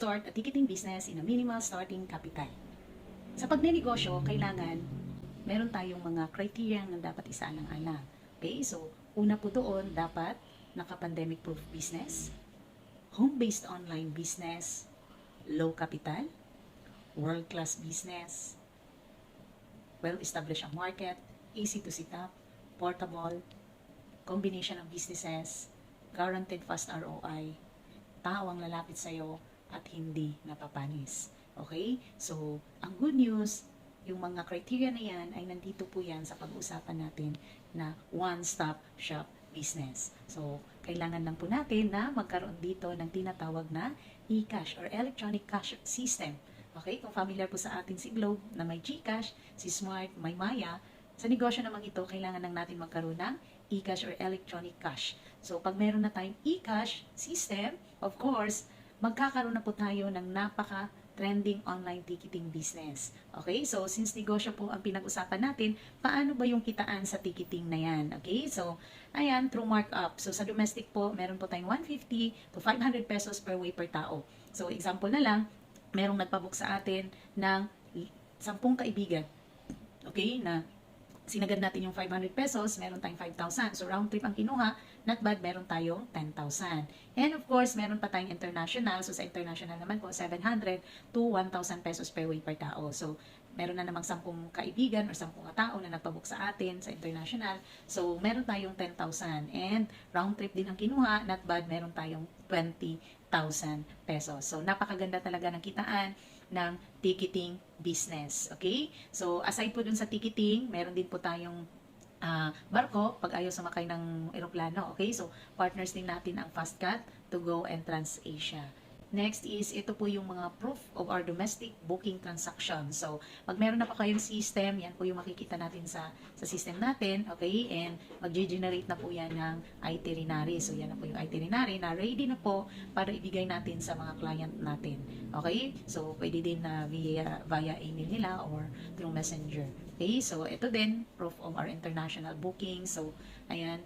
start a ticketing business in a minimal starting capital. Sa pagnenegosyo, kailangan meron tayong mga criteria na dapat isaalang-alang. Okay? So, una po doon, dapat naka-pandemic-proof business, home-based online business, low capital, world-class business, well-established ang market, easy to set up, portable, combination of businesses, guaranteed fast ROI, tao ang lalapit sa'yo at hindi napapanis. Okay? So, ang good news, yung mga criteria na yan ay nandito po yan sa pag-uusapan natin na one-stop shop business. So, kailangan lang po natin na magkaroon dito ng tinatawag na e-cash or electronic cash system. Okay? Kung familiar po sa atin si Globe na may GCash, si Smart, may Maya, sa negosyo naman ito, kailangan lang natin magkaroon ng e-cash or electronic cash. So, pag meron na tayong e-cash system, of course, magkakaroon na po tayo ng napaka-trending online ticketing business. Okay? So, since negosyo po ang pinag-usapan natin, paano ba yung kitaan sa ticketing na yan? Okay? So, ayan, through markup. So, sa domestic po, meron po tayong 150 to 500 pesos per way per tao. So, example na lang, merong nagpabook sa atin ng 10 kaibigan. Okay? Na sinagad natin yung 500 pesos, meron tayong 5,000. So, round trip ang kinuha, not bad, meron tayong 10,000. And of course, meron pa tayong international. So, sa international naman po, 700 to 1,000 pesos per way per tao. So, meron na namang 10 kaibigan or 10 tao na nagpabook sa atin sa international. So, meron tayong 10,000. And round trip din ang kinuha, not bad, meron tayong 20,000 pesos. So, napakaganda talaga ng kitaan ng ticketing business. Okay? So, aside po dun sa ticketing, meron din po tayong barko pag ayaw sumakay ng eroplano. Okay? So, partners din natin ang Fastcat, To-Go, and TransAsia. Next is, ito po yung mga proof of our domestic booking transaction. So, pag meron na pa kayong system, yan po yung makikita natin sa system natin, okay? And mag-generate na po yan ng itinerary. So, yan na po yung itinerary na ready na po para ibigay natin sa mga client natin. Okay? So, pwede din na via email nila or through messenger. Okay? So, ito din, proof of our international booking. So, ayan,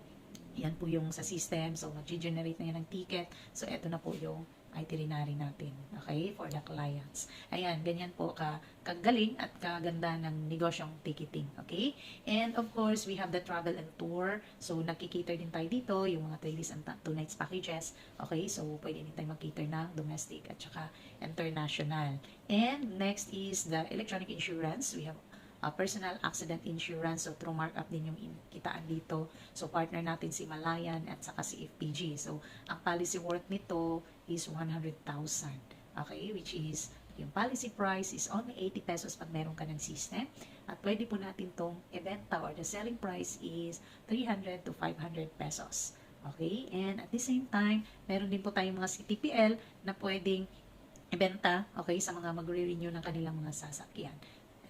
yan po yung sa system. So, mag-generate na yan ng ticket. So, ito na po yung itinerary natin, okay, for the clients. Ayan, ganyan po kagaling at kaganda ng negosyong ticketing, okay? And of course, we have the travel and tour. So, nakikita din tayo dito, yung mga 3 days and 2 nights packages, okay? So, pwede din tayo mag-cater ng domestic at saka international. And next is the electronic insurance. We have personal accident insurance. So, through markup din yung kitaan dito. So, partner natin si Malayan at saka si FPG. So, ang policy worth nito is 100,000. Okay? Which is, yung policy price is only 80 pesos pag meron ka ng system. At pwede po natin tong ibenta or the selling price is 300 to 500 pesos. Okay? And at the same time, meron din po tayong mga CTPL na pwedeng ibenta, okay, sa mga magre-renew ng kanilang mga sasakyan.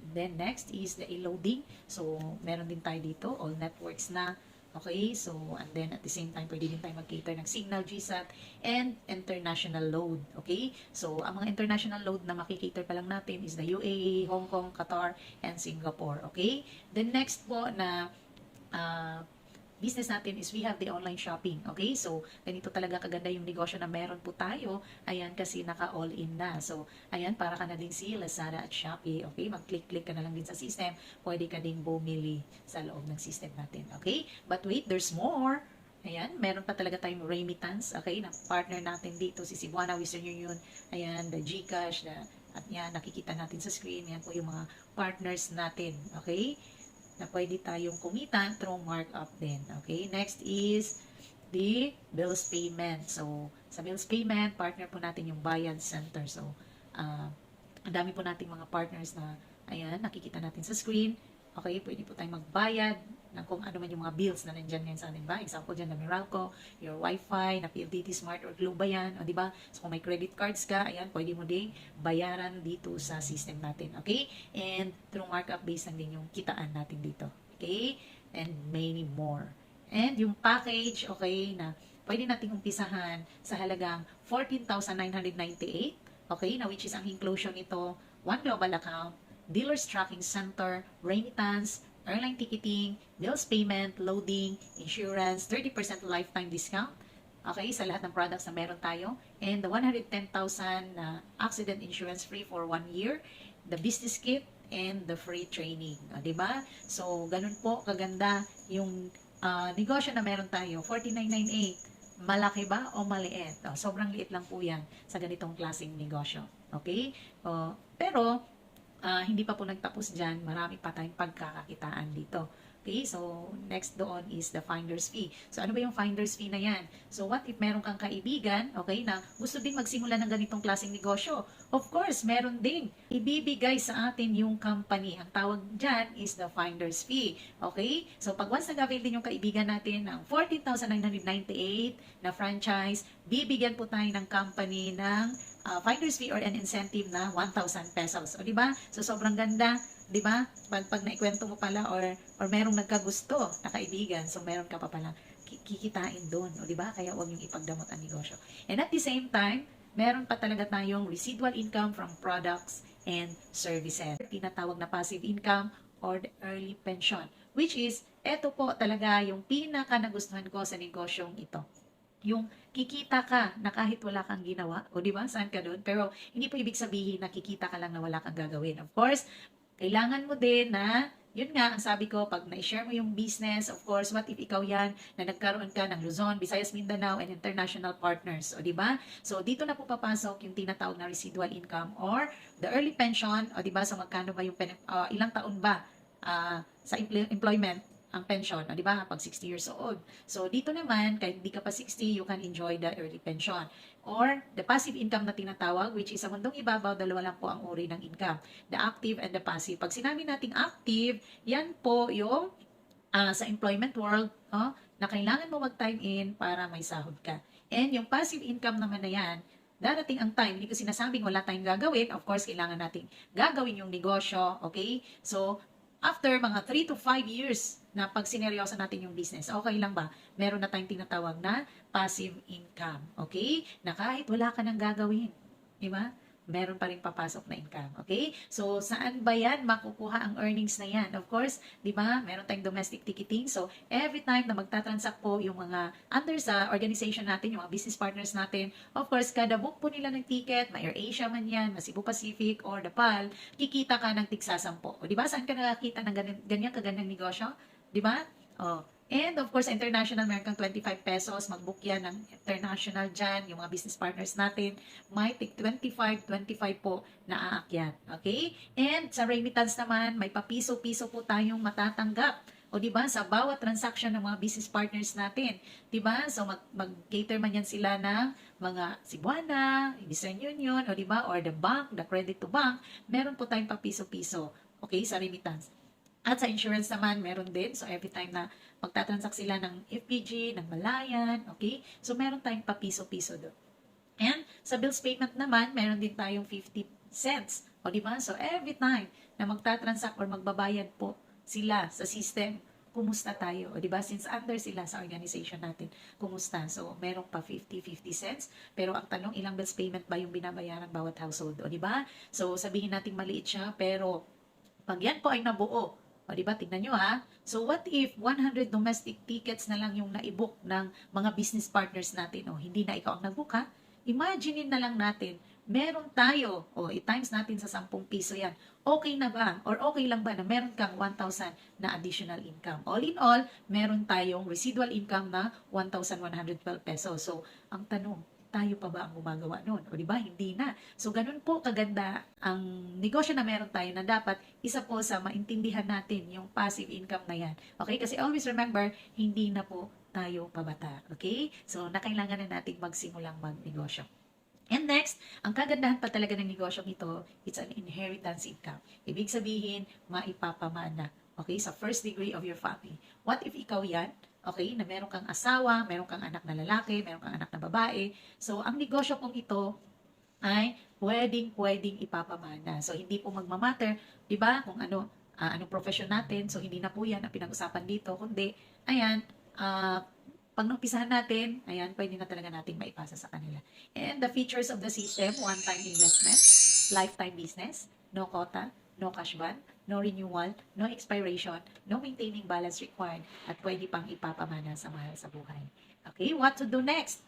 Then, next is the e-loading. So, meron din tayo dito, all networks na. Okay, so, and then at the same time, pwede din tayo mag-cater ng Signal, GSAT, and international load. Okay, so, ang mga international load na makikater pa lang natin is the UAE, Hong Kong, Qatar, and Singapore. Okay, the next po na business natin is we have the online shopping. Okay? So, ganito talaga kaganda yung negosyo na meron po tayo. Ayan, kasi naka-all-in na. So, ayan, para ka na din si Lazada at Shopee. Okay? Mag-click-click ka na lang din sa system. Pwede ka din bumili sa loob ng system natin. Okay? But wait, there's more. Ayan, meron pa talaga tayong remittance. Okay? Na partner natin dito, si Cebuana, Western Union. Ayan, the GCash, at yan, nakikita natin sa screen. Yan po yung mga partners natin. Okay? Na pwede tayong kumita through markup din. Okay? Next is the bills payment. So, sa bills payment, partner po natin yung Bayad Center. So, ang dami po nating mga partners na, ayan, nakikita natin sa screen. Okay? Pwede po tayong magbayad ng kung ano man yung mga bills na nandyan ngayon sa atin ba. Example dyan na Meralco, your Wi-Fi, na PLDT Smart or Globe yan, o diba? So, kung may credit cards ka, ayan, pwede mo ding bayaran dito sa system natin, okay? And through markup base lang din yung kitaan natin dito, okay? And many more. And yung package, okay, na pwede nating umpisahan sa halagang 14,998, okay, na which is ang inclusion nito, one global account, dealer's tracking center, remittance, airline ticketing, bills payment, loading, insurance, 30% lifetime discount, okay, sa lahat ng products na meron tayo. And the 110,000 na accident insurance free for 1 year, the business kit, and the free training. Di ba? So, ganun po kaganda yung negosyo na meron tayo. 4998. Malaki ba o maliit? Sobrang liit lang po yan sa ganitong klaseng negosyo. Okay? Pero, hindi pa po nagtapos dyan. Marami pa tayong pagkakakitaan dito. Okay, so next doon is the finder's fee. So ano ba yung finder's fee na yan? So what if meron kang kaibigan, okay, na gusto din magsimula ng ganitong klaseng negosyo? Of course, meron din. Ibibigay sa atin yung company. Ang tawag dyan is the finder's fee. Okay? So pag once nag-avail din yung kaibigan natin ng 14,998 na franchise, bibigyan po tayo ng company ng finder's fee or an incentive na 1,000 pesos. O di ba? So sobrang ganda. 'Di ba? Pag naikwento mo pala or merong nagkagusto na kaibigan, so meron ka pa pala kikitain doon, o 'di ba? Kaya 'wag yung ipagdamot ang negosyo. And at the same time, meron pa talaga tayong residual income from products and services. Tinatawag na passive income or the early pension, which is eto po talaga yung pinaka nagustuhan ko sa negosyong ito. Yung kikita ka na kahit wala kang ginawa, o di ba, saan ka doon? Pero hindi po ibig sabihin na kikita ka lang na wala kang gagawin. Of course, kailangan mo din na, yun nga, ang sabi ko, pag na-share mo yung business, of course, what if ikaw yan, na nagkaroon ka ng Luzon, Visayas, Mindanao, and international partners, o di ba? So, dito na po papasok yung tinatawag na residual income or the early pension, o di ba, so magkano ba yung, ilang taon ba sa employment, ang pension, di ba, pag 60 years old. So, dito naman, kahit hindi ka pa 60, you can enjoy the early pension. Or, the passive income na tinatawag, which is sa mundong ibabaw, dalawa lang po ang uri ng income. The active and the passive. Pag sinabi nating active, yan po yung sa employment world, na kailangan mo mag-time in para may sahod ka. And yung passive income naman na yan, darating ang time, hindi ko sinasabing wala tayong gagawin. Of course, kailangan nating gagawin yung negosyo, okay? So, after mga 3 to 5 years na pag sineryoso natin yung business, okay lang ba? Meron na tayong tinatawag na passive income. Okay? Na kahit wala ka nang gagawin. Di ba? Meron pa rin papasok na income. Okay? So, saan ba yan makukuha ang earnings na yan? Of course, di ba? Meron tayong domestic ticketing. So, every time na magtatransact po yung mga under sa organization natin, yung mga business partners natin, of course, kada book po nila ng ticket, ma AirAsia man yan, ma Cebu Pacific, or the PAL, kikita ka ng tig-10. O, di ba? Saan ka nakakita ng ganyan kagandang negosyo? Di ba? Oh. And of course, international, meron kang 25 pesos, mag-book yan ng international dyan, yung mga business partners natin, may tig 25 po na aakyat. Okay? And sa remittance naman, may papiso-piso po tayong matatanggap. O di ba sa bawat transaction ng mga business partners natin, di ba? So mag-cater man yan sila ng mga Cebuana, Western Union, o di ba? Or the bank, the credit to bank, meron po tayong papiso-piso. Okay, sa remittance. At sa insurance naman, meron din. So, every time na magtatransact sila ng FPG, ng Malayan, okay? So, meron tayong papiso-piso doon. And sa bills payment naman, meron din tayong 50 cents. O, di ba? So, every time na magtatransact or magbabayad po sila sa system, kumusta tayo? O, di ba? Since under sila sa organization natin, kumusta? So, meron pa 50 cents. Pero ang tanong, ilang bills payment ba yung binabayaran bawat household? O, di ba? So, sabihin natin maliit siya, pero pag yan po ay nabuo, o diba, tingnan nyo ha. So what if 100 domestic tickets na lang yung na-book ng mga business partners natin? O hindi na ikaw ang nag-book ha. Imaginein na lang natin, meron tayo, o i-times natin sa 10 piso yan. Okay na ba? Or okay lang ba na meron kang 1,000 na additional income? All in all, meron tayong residual income na 1,112 pesos. So, ang tanong, tayo pa ba ang gumagawa noon? O di ba? Hindi na. So, ganun po kaganda ang negosyo na meron tayo na dapat isa po sa maintindihan natin yung passive income na yan. Okay? Kasi always remember, hindi na po tayo pabata. Okay? So, nakailangan na natin magsimulang magnegosyo. And next, ang kagandahan pa talaga ng negosyong ito, it's an inheritance income. Ibig sabihin, maipapamana. Okay? Sa first degree of your family. What if ikaw yan? Okay, na meron kang asawa, meron kang anak na lalaki, meron kang anak na babae. So, ang negosyo kong ito ay pwedeng ipapamana. So, hindi po magmamatter, di ba, kung anong profession natin. So, hindi na po yan ang pinag-usapan dito, kundi, ayan, pag napisahan natin, ayan, pwede na talaga natin maipasa sa kanila. And the features of the system, one-time investment, lifetime business, no quota, no cash ban, no renewal, no expiration, no maintaining balance required, at pwede pang ipapamana sa mahal sa buhay. Okay, what to do next?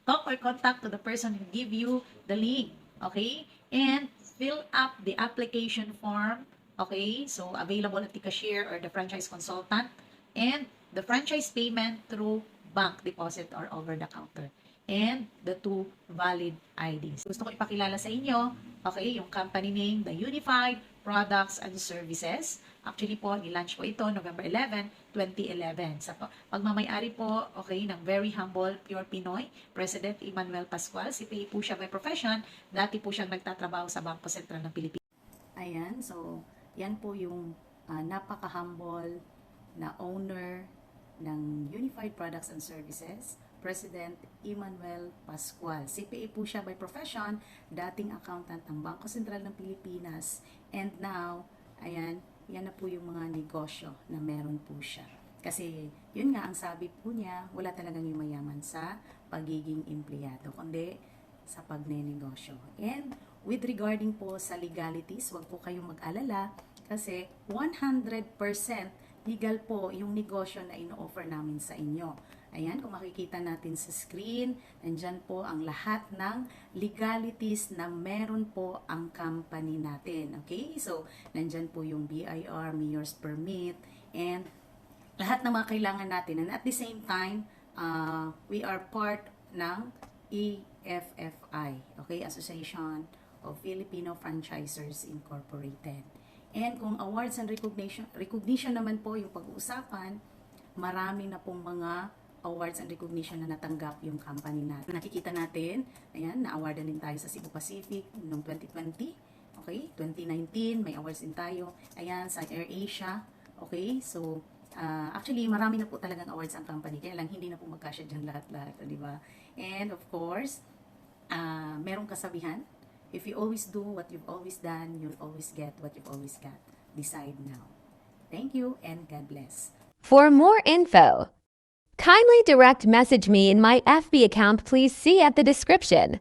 talk or contact to the person who give you the link. Okay? And fill up the application form. Okay? So, available at the cashier or the franchise consultant. And the franchise payment through bank deposit or over the counter. And the 2 valid IDs. Gusto ko ipakilala sa inyo, okay, yung company name, the Unified Products and Services. Actually po, nilaunch po ito November 11, 2011. Sa pagmamayari po, okay, ng very humble, pure Pinoy, President Emmanuel Pascual. CPA po siya by profession. Dati po siyang nagtatrabaho sa Bangko Sentral ng Pilipinas. Ayan, so, yan po yung napaka-humble na owner ng Unified Products and Services, President Emmanuel Pascual. CPA po siya by profession, dating accountant ng Bangko Sentral ng Pilipinas, and now, ayan, yan na po yung mga negosyo na meron po siya. Kasi, yun nga, ang sabi po niya, wala talagang yung mayaman sa pagiging empleyado, kundi sa pagnenegosyo. And, with regarding po sa legalities, wag po kayong mag-alala, kasi 100% legal po yung negosyo na ino-offer namin sa inyo. Ayan, kung makikita natin sa screen, nandyan po ang lahat ng legalities na meron po ang company natin. Okay? So, nandyan po yung BIR, Mayor's Permit, and lahat ng mga kailangan natin. And at the same time, we are part ng EFFI, okay? Association of Filipino Franchisers Incorporated. And kung awards and recognition naman po yung pag-uusapan, marami na pong mga awards and recognition na natanggap yung company natin. Nakikita natin, ayan, na-awardan din tayo sa Cebu Pacific noong 2020. Okay, 2019, may awards din tayo. Ayan, sa AirAsia. Okay, so, actually, marami na po talagang awards ang company. Kaya lang, hindi na po magkasya dyan lahat-lahat, di ba? And of course, merong kasabihan, if you always do what you've always done, you'll always get what you've always got. Decide now. Thank you and God bless. For more info, kindly direct message me in my FB account. Please see at the description.